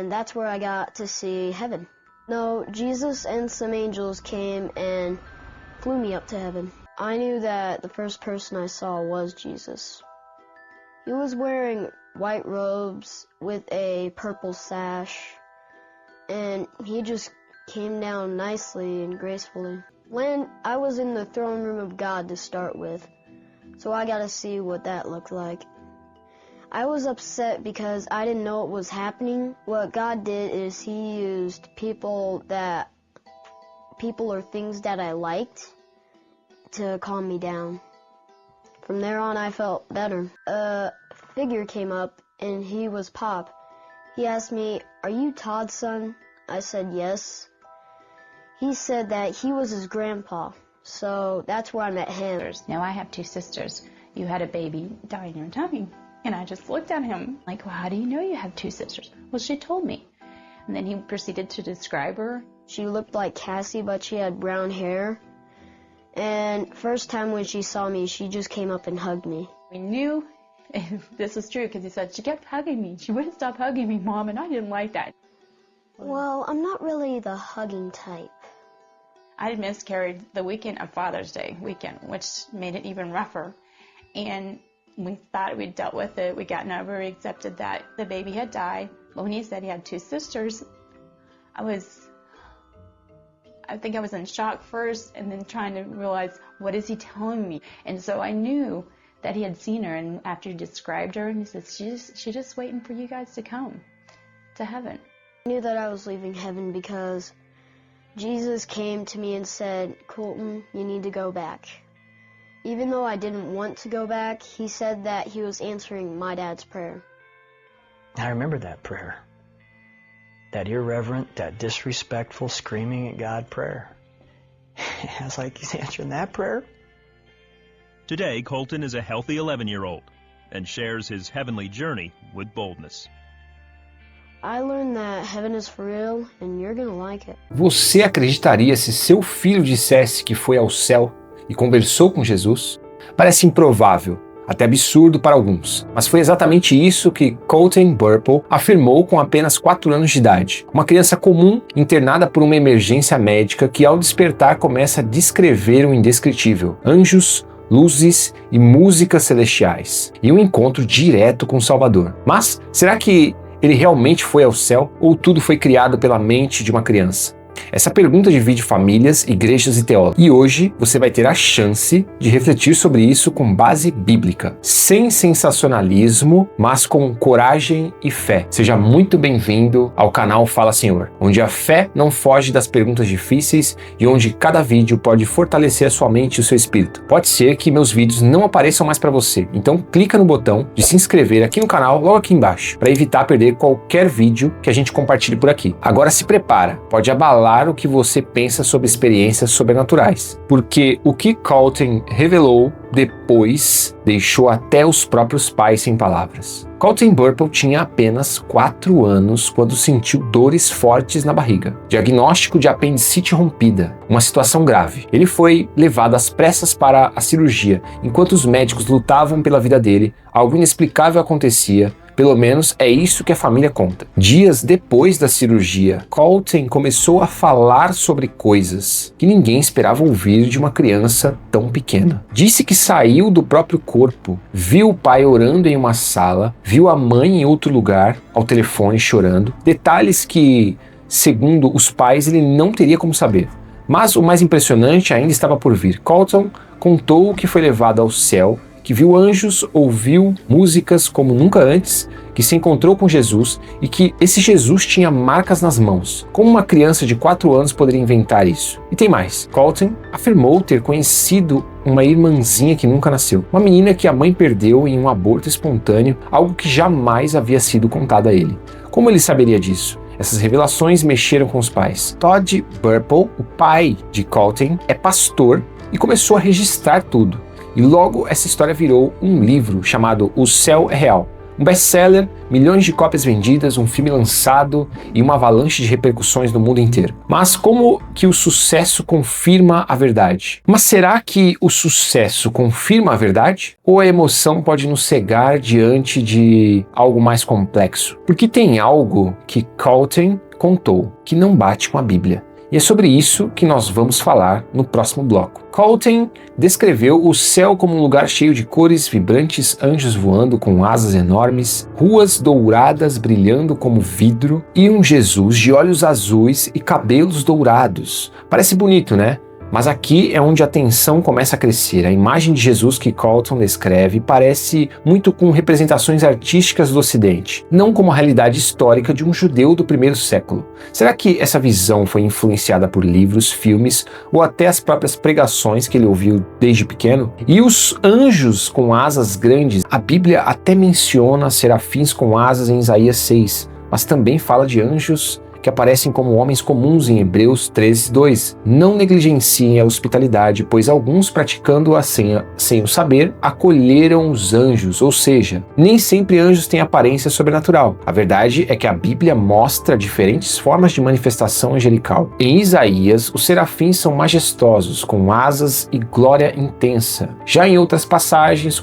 and that's where I got to see heaven. No, Jesus and some angels came and flew me up to heaven. I knew that the first person I saw was Jesus. He was wearing white robes with a purple sash, and he just came down nicely and gracefully. When I was in the throne room of God to start with, so I got to see what that looked like. I was upset because I didn't know what was happening. What God did is he used people or things that I liked to calm me down. From there on, I felt better. A figure came up, and he was Pop. He asked me, "Are you Todd's son?" I said yes. He said that he was his grandpa, so that's where I met him. Now I have two sisters. You had a baby die in your tummy. And I just looked at him like, well, how do you know you have two sisters? Well, she told me. And then he proceeded to describe her. She looked like Cassie, but she had brown hair. And first time when she saw me, she just came up and hugged me. We knew this was true because he said, she kept hugging me. She wouldn't stop hugging me, Mom, and I didn't like that. Well, I'm not really the hugging type. I had miscarried the weekend of Father's Day weekend, which made it even rougher. And we thought we'd dealt with it. We gotten over it, we accepted that the baby had died. But when he said he had two sisters, I think I was in shock first and then trying to realize, what is he telling me? And so I knew that he had seen her, and after he described her, and he said, she's just waiting for you guys to come to heaven. I knew that I was leaving heaven because Jesus came to me and said, "Colton, you need to go back." Even though I didn't want to go back, he said that he was answering my dad's prayer. I remember that prayer. That irreverent, that disrespectful, screaming at God prayer. I was like, he's answering that prayer? Today, Colton is a healthy 11-year-old and shares his heavenly journey with boldness. I learned that heaven is for real and you're gonna like it. Você acreditaria se seu filho dissesse que foi ao céu e conversou com Jesus? Parece improvável, até absurdo para alguns, mas foi exatamente isso que Colton Burple afirmou com apenas 4 anos de idade. Uma criança comum internada por uma emergência médica que ao despertar começa a descrever o indescritível: anjos, luzes e músicas celestiais, e um encontro direto com o Salvador. Mas será que ele realmente foi ao céu ou tudo foi criado pela mente de uma criança? Essa pergunta divide famílias, igrejas e teólogos. E hoje você vai ter a chance de refletir sobre isso com base bíblica, sem sensacionalismo, mas com coragem e fé. Seja muito bem-vindo ao canal Fala Senhor, onde a fé não foge das perguntas difíceis e onde cada vídeo pode fortalecer a sua mente e o seu espírito. Pode ser que meus vídeos não apareçam mais para você, então clica no botão de se inscrever aqui no canal, logo aqui embaixo, para evitar perder qualquer vídeo que a gente compartilhe por aqui. Agora se prepara, pode abalar o que você pensa sobre experiências sobrenaturais, porque o que Colton revelou depois deixou até os próprios pais sem palavras. Colton Burple tinha apenas 4 anos quando sentiu dores fortes na barriga, diagnóstico de apendicite rompida, uma situação grave. Ele foi levado às pressas para a cirurgia. Enquanto os médicos lutavam pela vida dele, algo inexplicável acontecia. Pelo menos é isso que a família conta. Dias depois da cirurgia, Colton começou a falar sobre coisas que ninguém esperava ouvir de uma criança tão pequena. Disse que saiu do próprio corpo, viu o pai orando em uma sala, viu a mãe em outro lugar, ao telefone chorando. Detalhes que, segundo os pais, ele não teria como saber. Mas o mais impressionante ainda estava por vir. Colton contou que foi levado ao céu, que viu anjos, ouviu músicas como nunca antes, que se encontrou com Jesus e que esse Jesus tinha marcas nas mãos. Como uma criança de 4 anos poderia inventar isso? E tem mais. Colton afirmou ter conhecido uma irmãzinha que nunca nasceu. Uma menina que a mãe perdeu em um aborto espontâneo, algo que jamais havia sido contado a ele. Como ele saberia disso? Essas revelações mexeram com os pais. Todd Burple, o pai de Colton, é pastor e começou a registrar tudo. E logo essa história virou um livro chamado O Céu é Real. Um best-seller, milhões de cópias vendidas, um filme lançado e uma avalanche de repercussões no mundo inteiro. Mas como que o sucesso confirma a verdade? Mas será que o sucesso confirma a verdade? Ou a emoção pode nos cegar diante de algo mais complexo? Porque tem algo que Colton contou que não bate com a Bíblia. E é sobre isso que nós vamos falar no próximo bloco. Colton descreveu o céu como um lugar cheio de cores vibrantes, anjos voando com asas enormes, ruas douradas brilhando como vidro e um Jesus de olhos azuis e cabelos dourados. Parece bonito, né? Mas aqui é onde a tensão começa a crescer. A imagem de Jesus que Colton descreve parece muito com representações artísticas do Ocidente, não como a realidade histórica de um judeu do primeiro século. Será que essa visão foi influenciada por livros, filmes ou até as próprias pregações que ele ouviu desde pequeno? E os anjos com asas grandes? A Bíblia até menciona serafins com asas em Isaías 6, mas também fala de anjos que aparecem como homens comuns em Hebreus 13:2. Não negligenciem a hospitalidade, pois alguns, praticando-a sem o saber, acolheram os anjos, ou seja, nem sempre anjos têm aparência sobrenatural. A verdade é que a Bíblia mostra diferentes formas de manifestação angelical. Em Isaías, os serafins são majestosos, com asas e glória intensa. Já em outras passagens,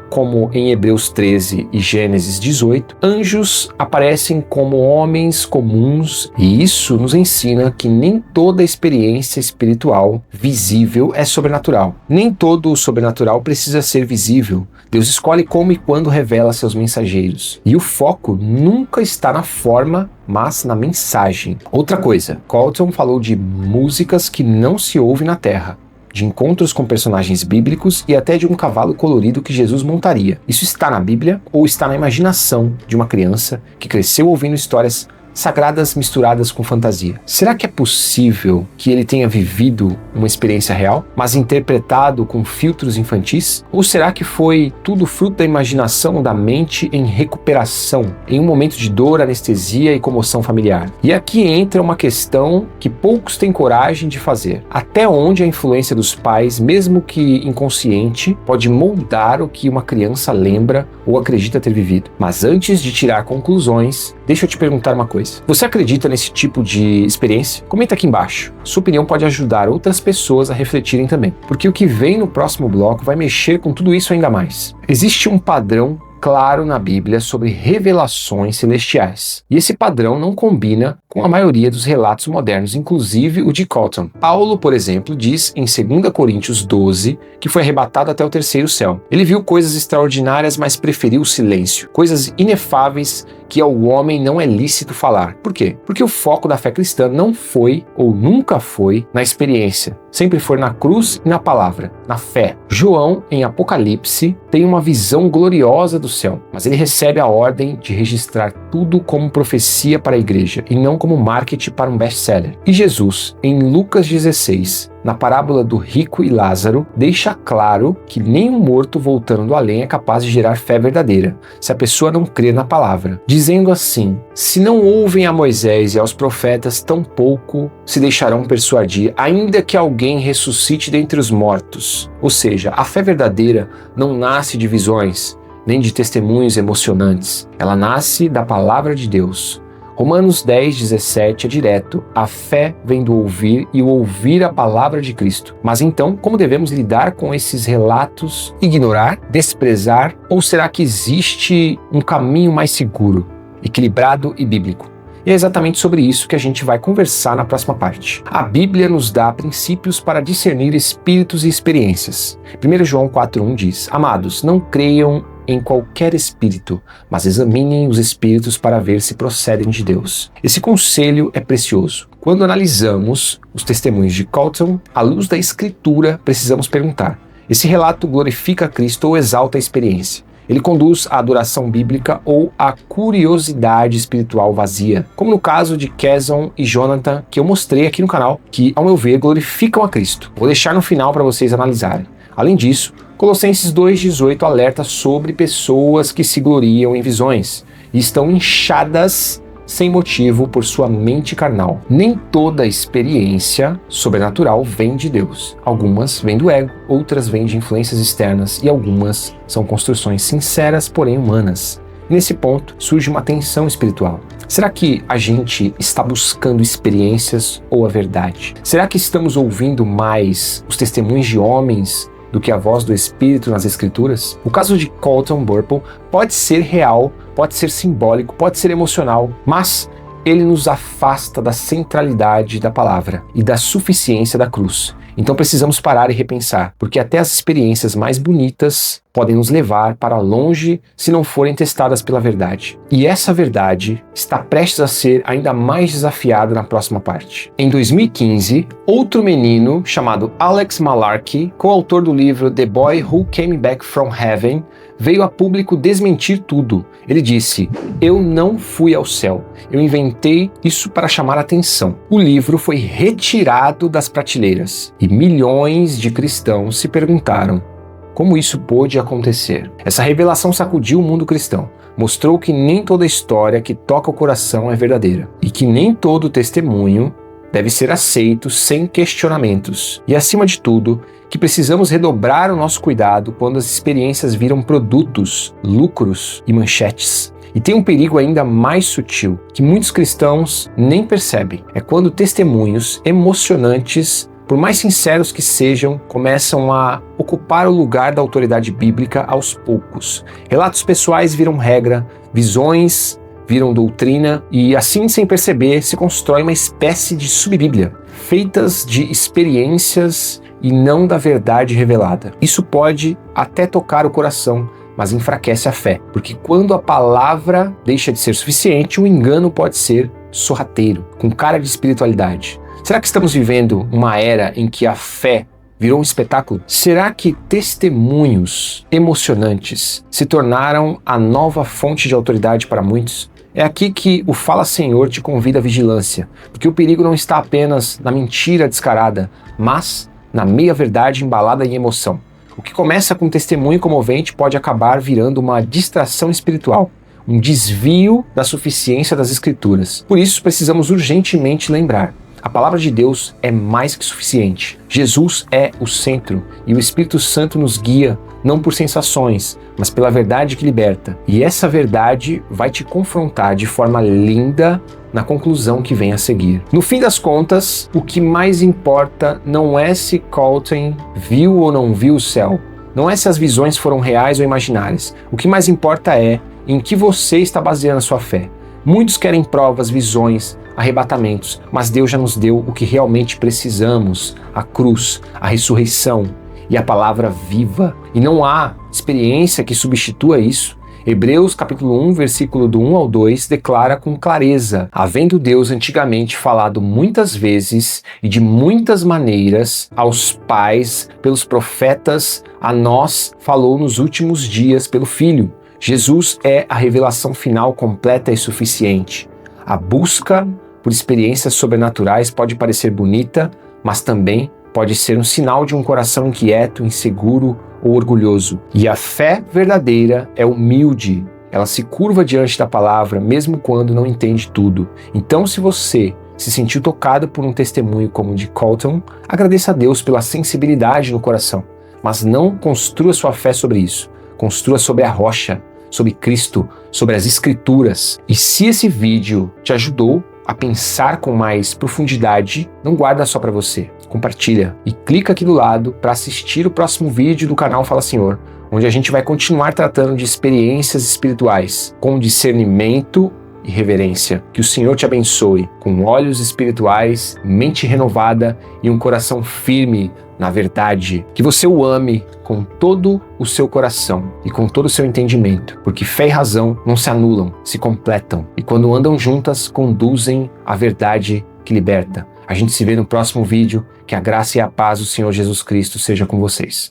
como em Hebreus 13 e Gênesis 18, anjos aparecem como homens comuns. E isso nos ensina que nem toda experiência espiritual visível é sobrenatural. Nem todo o sobrenatural precisa ser visível. Deus escolhe como e quando revela seus mensageiros. E o foco nunca está na forma, mas na mensagem. Outra coisa, Colton falou de músicas que não se ouvem na terra, de encontros com personagens bíblicos e até de um cavalo colorido que Jesus montaria. Isso está na Bíblia ou está na imaginação de uma criança que cresceu ouvindo histórias sagradas misturadas com fantasia? Será que é possível que ele tenha vivido uma experiência real, mas interpretado com filtros infantis? Ou será que foi tudo fruto da imaginação da mente em recuperação, em um momento de dor, anestesia e comoção familiar? E aqui entra uma questão que poucos têm coragem de fazer. Até onde a influência dos pais, mesmo que inconsciente, pode moldar o que uma criança lembra ou acredita ter vivido? Mas antes de tirar conclusões, deixa eu te perguntar uma coisa. Você acredita nesse tipo de experiência? Comenta aqui embaixo. Sua opinião pode ajudar outras pessoas a refletirem também, porque o que vem no próximo bloco vai mexer com tudo isso ainda mais. Existe um padrão claro na Bíblia sobre revelações celestiais. E esse padrão não combina com a maioria dos relatos modernos, inclusive o de Colton. Paulo, por exemplo, diz em 2 Coríntios 12 que foi arrebatado até o terceiro céu. Ele viu coisas extraordinárias, mas preferiu o silêncio. Coisas inefáveis que ao homem não é lícito falar. Por quê? Porque o foco da fé cristã não foi, ou nunca foi, na experiência. Sempre foi na cruz e na palavra, na fé. João, em Apocalipse, tem uma visão gloriosa do céu, mas ele recebe a ordem de registrar tudo como profecia para a igreja e não como marketing para um best-seller. E Jesus, em Lucas 16, na parábola do rico e Lázaro, deixa claro que nem um morto voltando do além é capaz de gerar fé verdadeira, se a pessoa não crer na palavra. Dizendo assim: se não ouvem a Moisés e aos profetas, tampouco se deixarão persuadir, ainda que alguém ressuscite dentre os mortos. Ou seja, a fé verdadeira não nasce de visões, nem de testemunhos emocionantes. Ela nasce da palavra de Deus. Romanos 10:17 é direto: a fé vem do ouvir e o ouvir a palavra de Cristo. Mas então, como devemos lidar com esses relatos? Ignorar? Desprezar? Ou será que existe um caminho mais seguro, equilibrado e bíblico? E é exatamente sobre isso que a gente vai conversar na próxima parte. A Bíblia nos dá princípios para discernir espíritos e experiências. 1 João 4:1 diz: amados, não creiam em qualquer espírito, mas examinem os espíritos para ver se procedem de Deus. Esse conselho é precioso. Quando analisamos os testemunhos de Colton, à luz da Escritura, precisamos perguntar: esse relato glorifica Cristo ou exalta a experiência? Ele conduz à adoração bíblica ou à curiosidade espiritual vazia, como no caso de Kesson e Jonathan, que eu mostrei aqui no canal, que, ao meu ver, glorificam a Cristo. Vou deixar no final para vocês analisarem. Além disso, Colossenses 2:18 alerta sobre pessoas que se gloriam em visões e estão inchadas sem motivo por sua mente carnal. Nem toda experiência sobrenatural vem de Deus. Algumas vêm do ego, outras vêm de influências externas e algumas são construções sinceras, porém humanas. E nesse ponto surge uma tensão espiritual. Será que a gente está buscando experiências ou a verdade? Será que estamos ouvindo mais os testemunhos de homens do que a voz do Espírito nas Escrituras? O caso de Colton Burple pode ser real, pode ser simbólico, pode ser emocional, mas ele nos afasta da centralidade da palavra e da suficiência da cruz. Então precisamos parar e repensar, porque até as experiências mais bonitas podem nos levar para longe se não forem testadas pela verdade. E essa verdade está prestes a ser ainda mais desafiada na próxima parte. Em 2015, outro menino chamado Alex Malarkey, coautor do livro The Boy Who Came Back from Heaven, veio a público desmentir tudo. Ele disse: "Eu não fui ao céu. Eu inventei isso para chamar a atenção." O livro foi retirado das prateleiras e milhões de cristãos se perguntaram como isso pôde acontecer. Essa revelação sacudiu o mundo cristão. Mostrou que nem toda história que toca o coração é verdadeira e que nem todo testemunho deve ser aceito sem questionamentos. E acima de tudo, que precisamos redobrar o nosso cuidado quando as experiências viram produtos, lucros e manchetes. E tem um perigo ainda mais sutil, que muitos cristãos nem percebem. É quando testemunhos emocionantes, por mais sinceros que sejam, começam a ocupar o lugar da autoridade bíblica aos poucos. Relatos pessoais viram regra, visões viram doutrina e assim, sem perceber, se constrói uma espécie de subbíblia, feitas de experiências e não da verdade revelada. Isso pode até tocar o coração, mas enfraquece a fé, porque quando a palavra deixa de ser suficiente, o engano pode ser sorrateiro, com cara de espiritualidade. Será que estamos vivendo uma era em que a fé virou um espetáculo? Será que testemunhos emocionantes se tornaram a nova fonte de autoridade para muitos? É aqui que o Fala Senhor te convida à vigilância, porque o perigo não está apenas na mentira descarada, mas na meia-verdade embalada em emoção. O que começa com um testemunho comovente pode acabar virando uma distração espiritual, um desvio da suficiência das Escrituras. Por isso, precisamos urgentemente lembrar: a palavra de Deus é mais que suficiente. Jesus é o centro e o Espírito Santo nos guia não por sensações, mas pela verdade que liberta. E essa verdade vai te confrontar de forma linda na conclusão que vem a seguir. No fim das contas, o que mais importa não é se Colton viu ou não viu o céu, não é se as visões foram reais ou imaginárias. O que mais importa é em que você está baseando a sua fé. Muitos querem provas, visões, arrebatamentos, mas Deus já nos deu o que realmente precisamos: a cruz, a ressurreição e a palavra viva. E não há experiência que substitua isso. Hebreus capítulo 1, versículo do 1 ao 2 declara com clareza: havendo Deus antigamente falado muitas vezes e de muitas maneiras aos pais pelos profetas, a nós falou nos últimos dias pelo Filho. Jesus é a revelação final completa e suficiente. A busca por experiências sobrenaturais pode parecer bonita, mas também pode ser um sinal de um coração inquieto, inseguro ou orgulhoso. E a fé verdadeira é humilde. Ela se curva diante da palavra, mesmo quando não entende tudo. Então, se você se sentiu tocado por um testemunho como o de Colton, agradeça a Deus pela sensibilidade no coração. Mas não construa sua fé sobre isso. Construa sobre a rocha, sobre Cristo, sobre as Escrituras. E se esse vídeo te ajudou a pensar com mais profundidade, não guarda só para você. Compartilha e clica aqui do lado para assistir o próximo vídeo do canal Fala Senhor, onde a gente vai continuar tratando de experiências espirituais com discernimento e reverência. Que o Senhor te abençoe com olhos espirituais, mente renovada e um coração firme na verdade. Que você o ame com todo o seu coração e com todo o seu entendimento, porque fé e razão não se anulam, se completam, e quando andam juntas, conduzem à verdade que liberta. A gente se vê no próximo vídeo. Que a graça e a paz do Senhor Jesus Cristo seja com vocês.